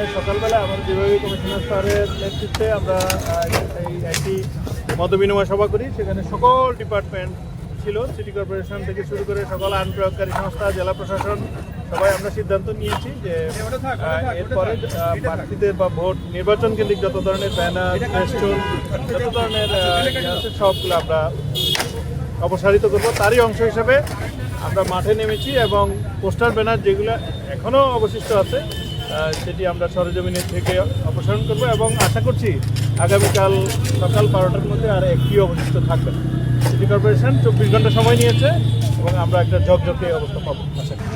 এখানে সকালবেলা আমাদের বিভাগীয় কমিশনার স্যারের নেতৃত্বে আমরা এই একটি মতবিনিময় সভা করি। সেখানে সকল ডিপার্টমেন্ট ছিল, সিটি কর্পোরেশন থেকে শুরু করে সকল আইন প্রয়োগকারী সংস্থা, জেলা প্রশাসন, সবাই আমরা সিদ্ধান্ত নিয়েছি যে এরপরে প্রার্থীদের বা ভোট নির্বাচন কেন্দ্রিক যত ধরনের ব্যানার, ফেস্টুন, যত ধরনের সবগুলো আমরা অপসারিত করব। তারই অংশ হিসেবে আমরা মাঠে নেমেছি এবং পোস্টার ব্যানার যেগুলো এখনও অবশিষ্ট আছে সেটি আমরা সরেজমিনের থেকে অপসারণ করব এবং আশা করছি আগামীকাল সকাল 12টার মধ্যে আর একটি অবশিষ্ট থাকবে। সিটি কর্পোরেশন 24 ঘন্টা সময় নিয়েছে এবং আমরা একটা ঝকঝকে অবস্থা পাবো আশা করি।